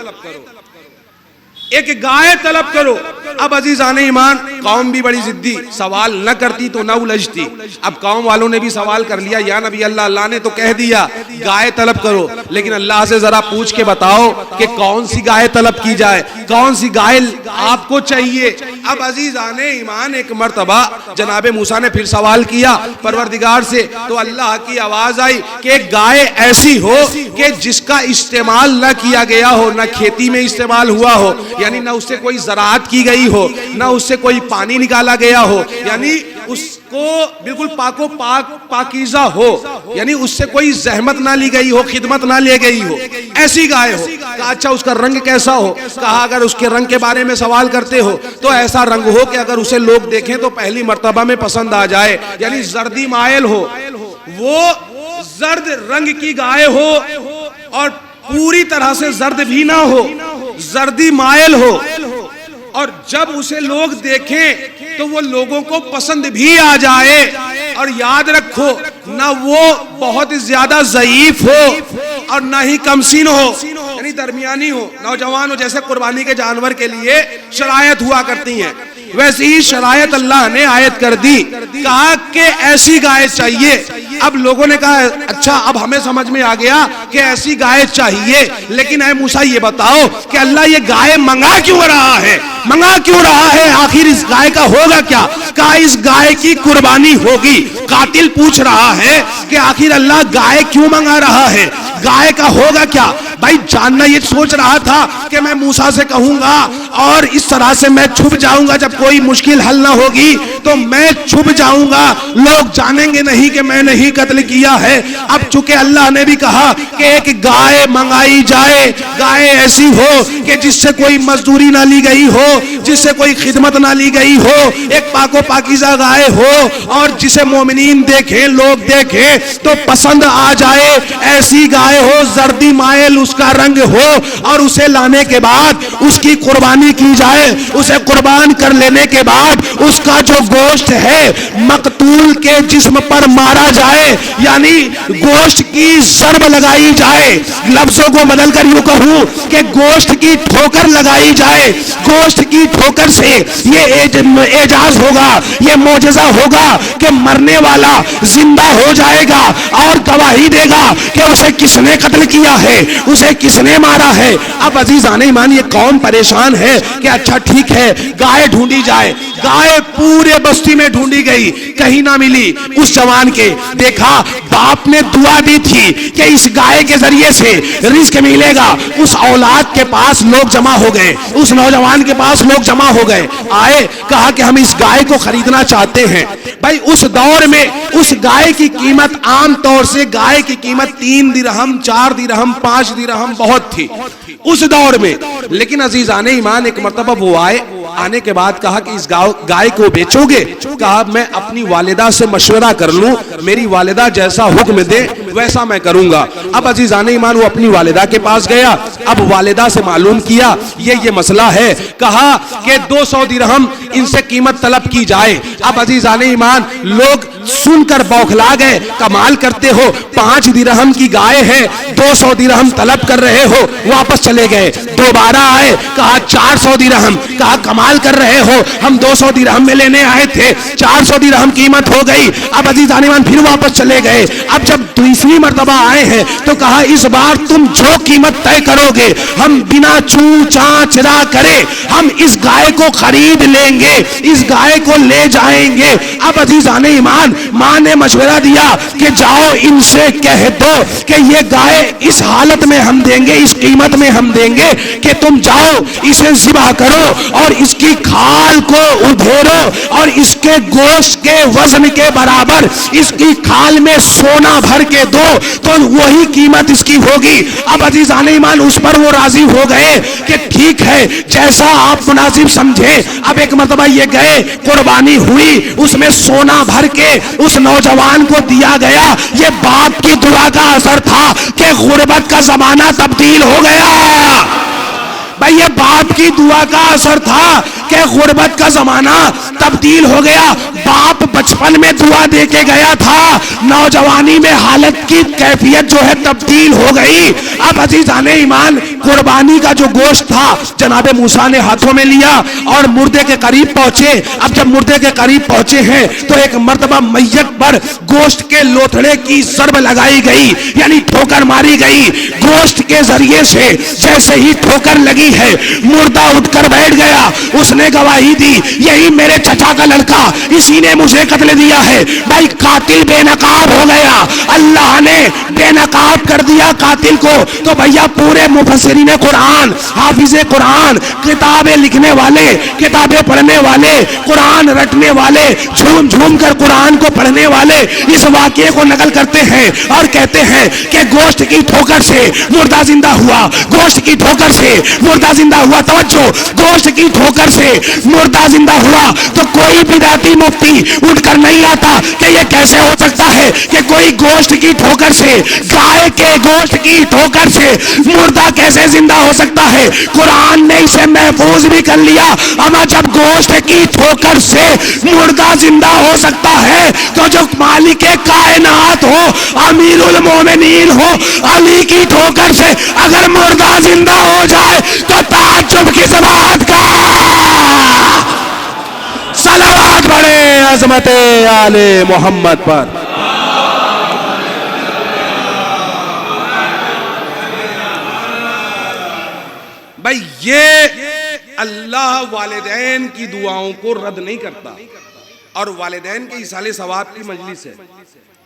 ایک گائے طلب کرو. اب عزیزان ایمان, قوم بھی بڑی ضدی, سوال نہ کرتی تو نہ الجھتی. اب قوم والوں نے بھی سوال کر لیا, یا نبی اللہ, اللہ نے تو کہہ دیا گائے طلب کرو, لیکن اللہ سے ذرا پوچھ کے بتاؤ کہ کون سی گائے طلب کی جائے, کون سی گائے آپ کو چاہیے. اب عزیزان ایمان ایک مرتبہ جناب موسیٰ نے پھر سوال کیا پروردگار سے, تو اللہ کی آواز آئی کہ ایک گائے ایسی ہو کہ جس کا استعمال نہ کیا گیا ہو, نہ کھیتی میں استعمال ہوا ہو, یعنی نہ اس سے کوئی زراعت کی گئی ہو, نہ اس سے کوئی پانی نکالا گیا ہو, یعنی اس کو بالکل پاک و پاکیزہ ہو, یعنی اس سے کوئی زحمت نہ لی گئی ہو, خدمت نہ لے گئی ہو, ایسی گائے ہو. کہا اچھا اس کا رنگ کیسا ہو؟ کہا اگر اس کے رنگ کے بارے میں سوال کرتے ہو تو ایسا رنگ ہو کہ اگر اسے لوگ دیکھیں تو پہلی مرتبہ میں پسند آ جائے, یعنی زردی مائل ہو, وہ زرد رنگ کی گائے ہو, اور پوری طرح سے زرد بھی نہ ہو, زردی مائل ہو, اور جب اسے لوگ دیکھیں تو وہ لوگوں کو پسند بھی آ جائے. اور یاد رکھو, نہ وہ بہت زیادہ ضعیف ہو اور نہ ہی کم سین ہو, یعنی درمیانی ہو, نوجوان ہو. جیسے قربانی کے جانور کے لیے شرائط ہوا کرتی ہیں, ویسے ہی شرائط اللہ نے آیت کر دی. کہا کہ ایسی گائے چاہیے. اب لوگوں نے کہا اچھا اب ہمیں سمجھ میں آ گیا کہ ایسی گائے چاہیے, لیکن اے موسیٰ یہ بتاؤ کہ اللہ یہ گائے منگا کیوں رہا ہے, منگا کیوں رہا ہے, آخر اس گائے کا ہوگا کیا؟ کہا اس گائے کی قربانی ہوگی. قاتل پوچھ رہا ہے کہ آخر اللہ گائے کیوں منگا رہا ہے, گائے کا ہوگا کیا؟ بھائی جاننا یہ سوچ رہا تھا کہ میں موسیٰ سے کہوں گا اور اس طرح سے میں چھپ جاؤں گا, جب کوئی مشکل حل نہ ہوگی تو میں چھپ جاؤں گا, لوگ جانیں گے نہیں کہ میں نے ہی قتل کیا ہے. اب چونکہ اللہ نے بھی کہا کہ ایک گائے منگائی جائے, گائے ایسی ہو کہ جس سے کوئی مزدوری نہ لی گئی ہو, جس سے کوئی خدمت نہ لی گئی ہو, ایک پاک و پاکیزہ گائے ہو, اور جسے مومنین دیکھیں, لوگ دیکھیں تو پسند آ جائے, ایسی گائے ہو, زردی مائل اس کا رنگ ہو, اور اسے لانے کے بعد اس کی قربانی کی جائے. اسے قربان کر لینے کے بعد اس کا جو گوشت ہے مقتول کے جسم پر مارا جائے, یعنی گوشت کی ضرب لگائی جائے. لفظوں کو بدل کر یوں کہوں کہ گوشت کی ٹھوکر لگائی جائے. گوشت کی ٹھوکر سے یہ اعجاز ہوگا, یہ معجزہ ہوگا کہ مرنے والا زندہ ہو جائے گا اور گواہی دے گا کہ اسے کس نے قتل کیا ہے, اسے کس نے مارا ہے. اب عزیزان ایمان یہ قوم پریشان ہے کہ اچھا ٹھیک ہے گائے ڈھونڈی جائے. گائے پورے بستی میں ڈھونڈی گئی, کہیں نہ ملی. اس جوان کے دیکھا باپ نے دعا دی تھی کہ اس گائے کے ذریعے سے رزق ملے گا. اس اولاد کے پاس لوگ جمع ہو گئے, اس نوجوان کے پاس لوگ جمع ہو گئے, آئے کہا کہ ہم اس گائے کو خریدنا چاہتے ہیں. بھائی اس دور میں اس گائے کی قیمت عام طور سے گائے کی قیمت 3 درہم 4 درہم 5 درہم بہت تھی اس دور میں. لیکن عزیزان ایمان ایک مرتبہ وہ آئے آنے کے بعد کہا کہ اس گائے کو بیچو گے؟ کہا میں اپنی والدہ سے مشورہ کر لوں، میری والدہ جیسا حکم دے ویسا میں کروں گا۔ اب عزیزان ایمان وہ اپنی والدہ کے پاس گیا، اب والدہ سے معلوم کیا یہ مسئلہ ہے، کہا کہ 200 درہم ان سے قیمت طلب کی جائے۔ اب عزیزان ایمان لوگ سن کر بوکھلا گئے، کمال کرتے ہو، 5 درہم کی گائے ہے، 200 درہم طلب کر رہے ہو۔ واپس چلے گئے، دوبارہ آئے، کہا 400 درہم، کہا کمال کر رہے ہو، ہم 200 درہم میں لینے آئے تھے، 400 درہم قیمت ہو گئی۔ اب عزیزان ایمان پھر واپس چلے گئے، اب جب دوسری مرتبہ آئے ہیں تو کہا اس بار تم جو قیمت طے کرو گے ہم بنا چوں چاں چرا کرے ہم اس گائے کو خرید لیں گے، اس گائے کو لے جائیں گے۔ اب عزیزان ایمان ماں نے مشورہ دیا کہ جاؤ ان سے کہہ دو کہ یہ گائے اس حالت میں ہم دیں گے، اس قیمت میں ہم دیں گے کہ تم جاؤ اسے ذبح کرو اور اس کی کھال کو ادھیرو اور اس کے گوشت کے وزن کے برابر اس کی کھال میں سونا بھر کے دو تو وہی قیمت اس کی ہوگی۔ اب عزیزان ایمان اس پر وہ راضی ہو گئے کہ ٹھیک ہے جیسا آپ مناسب سمجھے۔ اب ایک مرتبہ یہ گئے، قربانی ہوئی، اس میں سونا بھر کے اس نوجوان کو دیا گیا۔ یہ باپ کی دعا کا اثر تھا کہ غربت کا زمانہ تبدیل ہو گیا۔ بھائی یہ باپ کی دعا کا اثر تھا کہ غربت کا زمانہ تبدیل ہو گیا۔ باپ بچپن میں دعا دے کے گیا تھا، نوجوانی میں حالت کی کیفیت جو ہے تبدیل ہو گئی۔ اب عزیزان ایمان قربانی کا جو گوشت تھا جناب موسیٰ نے ہاتھوں میں لیا اور مردے کے قریب پہنچے۔ اب جب مردے کے قریب پہنچے ہیں تو ایک مرتبہ میت پر گوشت کے لوتھڑے کی ضرب لگائی گئی، یعنی ٹھوکر ماری گئی۔ گوشت کے ذریعے سے جیسے ہی ٹھوکر لگی ہے مردہ اٹھ کر بیٹھ گیا، اس نے گواہی دی یہی میرے چچا کا لڑکا، اسی نے مجھے قتل دیا ہے۔ بھائی قاتل بے نقاب ہو گیا، اللہ نے بے نقاب کر دیا قاتل کو۔ تو بھیا پورے مفسرین قرآن، حافظ قرآن، کتابیں لکھنے والے، کتابیں پڑھنے والے، قرآن رٹنے والے، جھوم جھوم کر قرآن کو پڑھنے والے اس واقعے کو نقل کرتے ہیں اور کہتے ہیں کہ گوشت کی ٹھوکر سے مردہ زندہ ہوا، گوشت کی ٹھوکر سے مردہ زندہ ہوا۔ توجہ، گوشت کی ٹھوکر سے مردہ زندہ ہوا تو کوئی بدعتی مفتی اٹھ کر نہیں آتا کہ یہ کیسے ہو سکتا ہے کہ کوئی گوشت کی ٹھوکر سے، گائے کے گوشت کی ٹھوکر سے مردہ کیسے زندہ ہو سکتا ہے۔ قرآن نے اسے محفوظ بھی کر لیا، اما جب گوشت کی ٹھوکر سے مردہ زندہ ہو سکتا ہے تو جو مالک کائنات ہو، امیر المومنین ہو، علی کی ٹھوکر سے اگر مردہ زندہ ہو جائے تو تعجب کی سماعت کا صلوات پڑھیں عظمت آل محمد پر۔ بھائی یہ اللہ والدین کی دعاؤں کو رد نہیں کرتا، اور والدین کے ایصال ثواب کی مجلس ہے۔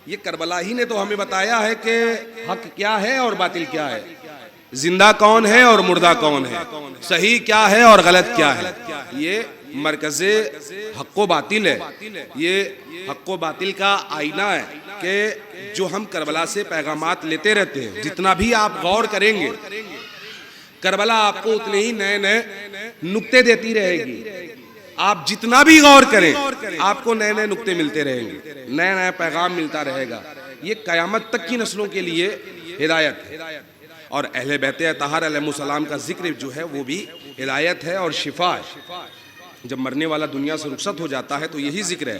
یہ کربلا ہی نے تو ہمیں بتایا ہے کہ حق کیا ہے اور باطل کیا ہے، زندہ کون ہے اور مردہ کون ہے، صحیح کیا ہے اور غلط کیا ہے۔ یہ مرکز حق و باطل ہے، یہ حق و باطل کا آئینہ ہے کہ جو ہم کربلا سے پیغامات لیتے رہتے ہیں۔ جتنا بھی آپ غور کریں گے کربلا آپ کو اتنے ہی نئے نئے نکتے دیتی رہے گی۔ آپ جتنا بھی غور کریں آپ کو نئے نئے نکتے ملتے رہیں گے، نئے نئے پیغام ملتا رہے گا۔ یہ قیامت تک کی نسلوں کے لیے ہدایت ہے، اور اہل بیت اطہار علیہ السلام کا ذکر جو ہے وہ بھی ہدایت ہے اور شفا ہے۔ جب مرنے والا دنیا سے رخصت ہو جاتا ہے تو یہی ذکر ہے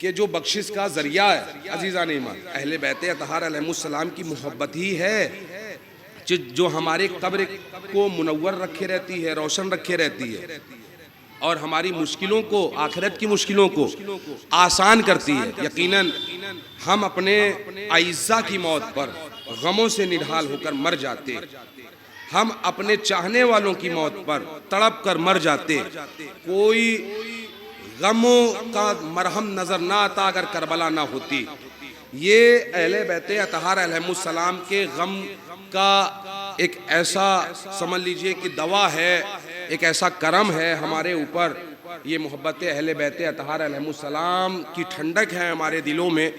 کہ جو بخشش کا ذریعہ ہے عزیزان ایمان اہل بیت اطہار علیہ السلام کی محبت ہی ہے جو ہمارے قبر کو منور رکھے رہتی ہے، روشن رکھے رہتی ہے، اور ہماری مشکلوں کو، آخرت کی مشکلوں کو آسان کرتی ہے۔ یقیناً ہم اپنے اعزاء کی موت پر غموں سے نڈھال ہو کر مر جاتے، ہم اپنے چاہنے والوں کی موت پر تڑپ کر مر جاتے، کوئی غموں کا مرہم نظر نہ آتا اگر کربلا نہ ہوتی۔ یہ اہل بیت اطہار علیہ السلام کے غم کا ایک ایسا سمجھ لیجئے کہ دوا ہے، ایک ایسا کرم ہے ہمارے اوپر۔ یہ محبت اہل بیت اطہار علیہ السلام کی ٹھنڈک ہے ہمارے دلوں میں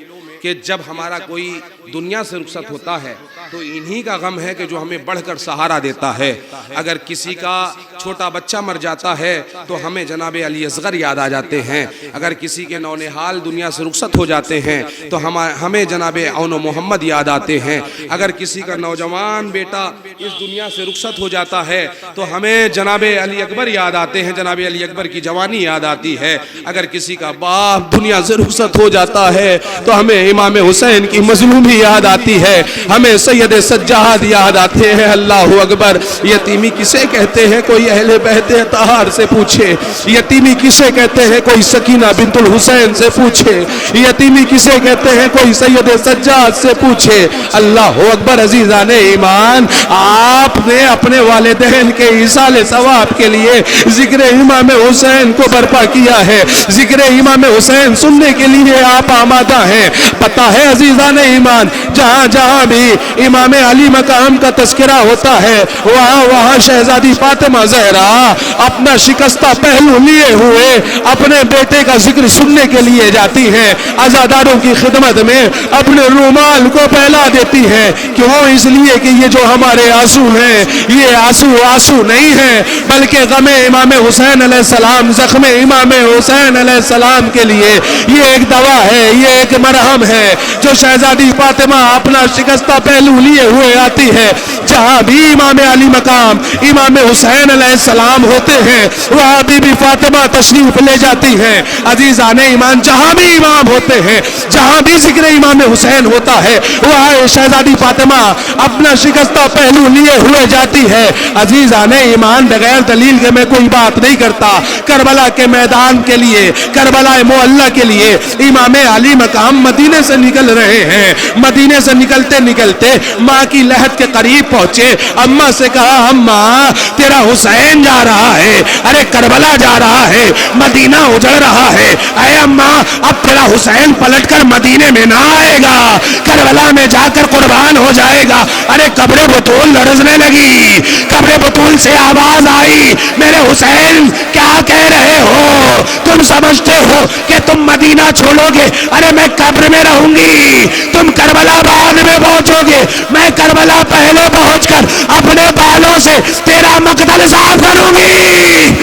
کہ جب ہمارا کوئی دنیا سے رخصت ہوتا ہے تو انہی کا غم ہے کہ جو ہمیں بڑھ کر سہارا دیتا ہے. اگر کسی کا چھوٹا بچہ مر جاتا ہے تو ہمیں جناب علی اصغر یاد آ جاتے ہیں. اگر کسی کے نونہال دنیا سے رخصت ہو جاتے ہیں تو ہمیں جناب عون و محمد یاد آتے ہیں. اگر کسی کا نوجوان بیٹا اس دنیا سے رخصت ہو جاتا ہے تو ہمیں جناب علی اکبر یاد آتے ہیں, جناب علی اکبر کی جوانی یاد آتی ہے. اگر کسی کا باپ دنیا سے رخصت ہو جاتا ہے تو ہمیں امام حسین کی مظلومی یاد آتی ہے, ہمیں سید سجاد یاد آتے ہیں. اللہ اکبر. یتیمی کسے کہتے ہیں کوئی اہل بیت طاہر سے پوچھے. یتیمی کسے کہتے ہیں کوئی سکینہ بنت الحسین سے پوچھے. یتیمی کسے کہتے ہیں کوئی سید سجاد سے پوچھے. اللہ اکبر. عزیزان ایمان, آپ نے اپنے والدین کے ایصال ثواب کے لیے ذکر امام حسین کو برپا کیا ہے. ذکر امام حسین سننے کے لیے آپ آمادہ ہیں. پتہ ہے عزیزان ایمان, جہاں جہاں بھی امام علی مقام کا تذکرہ ہوتا ہے وہاں وہاں شہزادی فاطمہ زہرا اپنا شکستہ پہلو لیے ہوئے اپنے بیٹے کا ذکر سننے کے لیے جاتی ہیں. عزاداروں کی خدمت میں اپنے رومال کو پھیلا دیتی ہیں. کیوں؟ اس لیے کہ یہ جو ہمارے آنسو ہیں یہ آنسو نہیں ہیں بلکہ غم امام حسین علیہ السلام, زخم امام حسین علیہ السلام کے لیے یہ ایک دوا ہے, یہ ایک مرہم ہے جو شہزادی فاطمہ اپنا شکستہ پہلو لیے ہوئے آتی ہے. جہاں بھی امام علی مقام امام حسین علیہ السلام ہوتے ہیں وہاں بی بی فاطمہ تشریف لے جاتی ہیں. عزیزان ایمان, جہاں بھی امام ہوتے ہیں, جہاں بھی ذکر امام حسین ہوتا ہے وہاں شہزادی فاطمہ اپنا شکستہ پہلو لیے ہوئے جاتی ہے. عزیزان ایمان, بغیر دلیل کے میں کوئی بات نہیں کرتا. کربلا کے میدان کے لیے, کربلا معلی کے لیے امام علی مقام مدینے سے نکل رہے ہیں. مدینے سے نکلتے نکلتے ماں کی لحد کے قریب پہنچے. اماں سے کہا, اماں تیرا حسین جا رہا ہے, ارے کربلا جا رہا ہے, مدینہ اجڑ رہا ہے. اے اماں, اب تیرا حسین پلٹ کر مدینے میں نہ آئے گا, کربلا میں جا کر قربان ہو جائے گا. ارے قبر بطول لرزنے لگی. قبر بطول سے آواز آئی, میرے حسین کیا کہہ رہے ہو؟ تم سمجھتے ہو کہ تم مدینہ چھوڑو گے؟ ارے میں قبر میں رہوں گی, تم کربلا بعد میں پہنچو گے. میں کربلا پہلے پہنچ کر اپنے بالوں سے تیرا مقتل صاف کروں گی.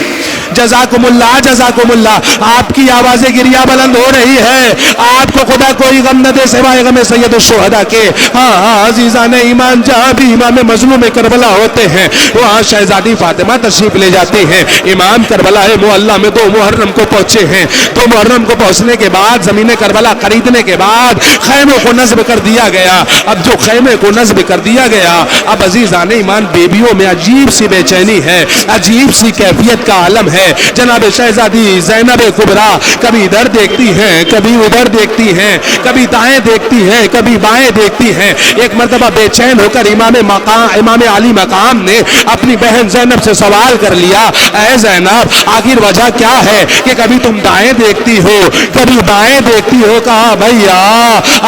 جزاکم اللہ, جزاکم اللہ. آپ کی آوازیں گریہ بلند ہو رہی ہے. آپ کو خدا کوئی غم نہ دے سوائے غم سید الشہداء کے. ہاں عزیزان ایمان, جہاں بھی امام مظلوم کربلا ہوتے ہیں وہاں شہزادی فاطمہ تشریف لے جاتے ہیں. امام کربلا معلی میں 2 محرم کو پہنچے ہیں. 2 محرم کو پہنچنے کے بعد زمین کربلا خریدنے کے بعد خیموں کو نصب کر دیا گیا. اب جو خیمے کو نصب کر دیا گیا, اب عزیزان ایمان بیبیوں میں عجیب سی بے چینی ہے, عجیب سی کیفیت کا عالم ہے. جناب شہزادی زینب کبریٰ کبھی ادھر دیکھتی ہیں, کبھی ادھر دیکھتی ہیں, کبھی دائیں دیکھتی ہیں, کبھی بائیں دیکھتی ہیں. ایک مرتبہ بے چین ہو کر امام علی مقام نے اپنی بہن زینب سے سوال کر لیا, اے زینب آخر وجہ کیا ہے کہ کبھی تم دائیں دیکھتی ہو کبھی بائیں دیکھتی ہو؟ کہا بھیا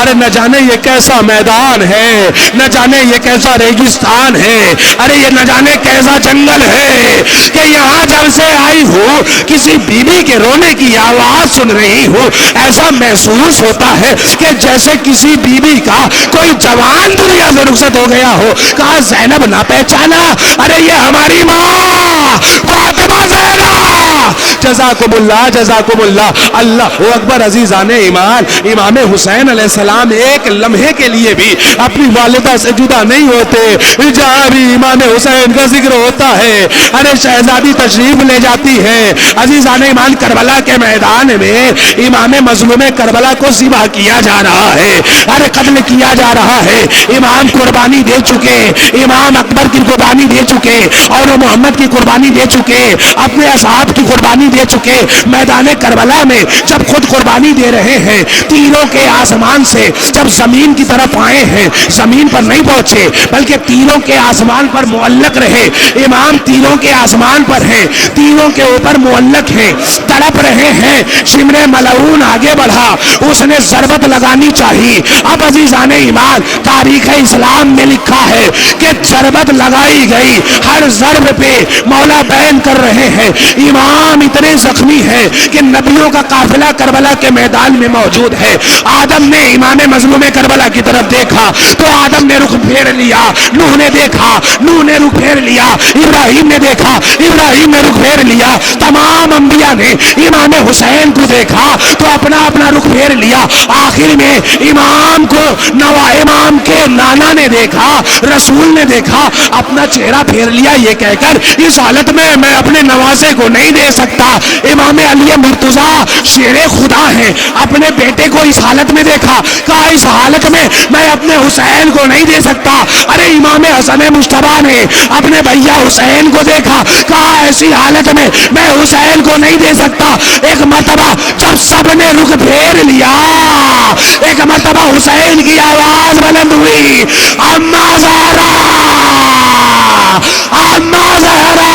ارے نہ جانے یہ کیسا میدان ہے, نہ جانے یہ کیسا ریگستان ہے, ارے یہ نہ جانے کیسا جنگل ہے کہ یہاں جب سے آئی ہو کسی بیوی کے رونے کی آواز سن رہی ہو, ایسا محسوس ہوتا ہے کہ جیسے کسی بیوی کا کوئی جوان دنیا سے رخصت ہو گیا ہو. کہا زینب نہ پہچانا؟ ارے یہ ہماری ماں فاطمہ زہرا. جزاکم اللہ, جزاکم اللہ. اللہ اکبر. عزیزان ایمان, امام حسین علیہ السلام ایک لمحے کے لیے بھی اپنی والدہ سے جدا نہیں ہوتے. جہاں بھی امام حسین کا ذکر ہوتا ہے ارے شہزادی تشریف لے جاتی ہے. عزیزان ایمان, کربلا کے میدان میں امام مظلوم کربلا کو ذبح کیا جا رہا ہے, ارے قتل کیا جا رہا ہے. امام قربانی دے چکے, امام اکبر کی قربانی دے چکے, اور محمد کی قربانی دے چکے, اپنے اصحاب کی قربانی دے چکے. میدان کربلا میں جب خود قربانی دے رہے ہیں, تیروں کے آسمان سے جب زمین کی طرف آئے ہیں, زمین پر نہیں پہنچے بلکہ تیروں کے آسمان پر معلق رہے. امام تیروں کے آسمان پر ہیں, تیروں کے اوپر معلق ہیں, تڑپ رہے ہیں. شمر ملعون آگے بڑھا, اس نے ضربت لگانی چاہیے. اب عزیزان ایمان, تاریخ اسلام میں لکھا ہے کہ ضربت لگائی گئی, ہر ضرب پہ مولا مولا بیان کر رہے ہیں امام اتنے زخمی ہیں کہ نبیوں کا قافلہ کربلا کے میدان میں موجود ہے. آدم نے امام مظلوم کربلا کی طرف دیکھا تو آدم نے رخ پھیر لیا. نوح نے دیکھا, نوح نے رخ پھیر لیا. ابراہیم نے دیکھا, ابراہیم نے رخ پھیر لیا. تمام انبیاء نے امام حسین کو دیکھا تو اپنا اپنا رخ پھیر لیا. آخر میں امام کو امام کے نانا نے دیکھا, رسول نے دیکھا, اپنا چہرہ پھیر لیا یہ کہہ کر اس حالت میں اپنے نواسے کو نہیں دے سکتا. امام علی مرتضیٰ شیر خدا ہیں, اپنے بیٹے کو اس حالت میں دیکھا, کہا اس حالت میں میں اپنے حسین کو نہیں دے سکتا. ارے امام حسن مجتبیٰ نے اپنے بھیا حسین کو دیکھا, کہا ایسی حالت میں میں حسین کو نہیں دے سکتا. ایک مرتبہ جب سب نے رخ پھیر لیا, ایک مرتبہ حسین کی آواز بلند ہوئی, اما زہرا, اما زہرا.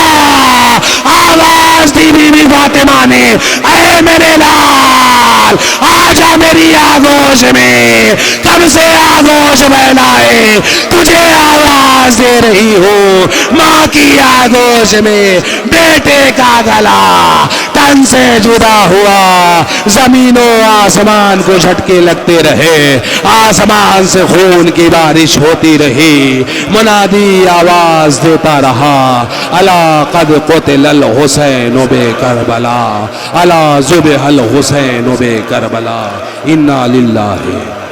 آواز دی بی بی فاطمہ نے, اے میرے لال آجا میری آغوش میں, کب سے آغوش بہلائے تجھے آواز دے رہی ہوں. ماں کی آغوش میں بیٹے کا گلا تن سے جدا ہوا, زمین و آسمان کو جھٹکے لگتے رہے, آسمان سے خون کی بارش ہوتی رہی. منادی آواز دیتا رہا, الا قد قتل الحسین بے کربلا, الا ذبح الحسین بے کربلا, انا للہ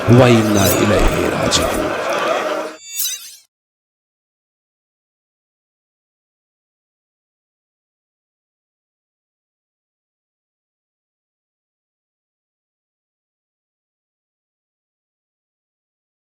و انا الیہ راجعون.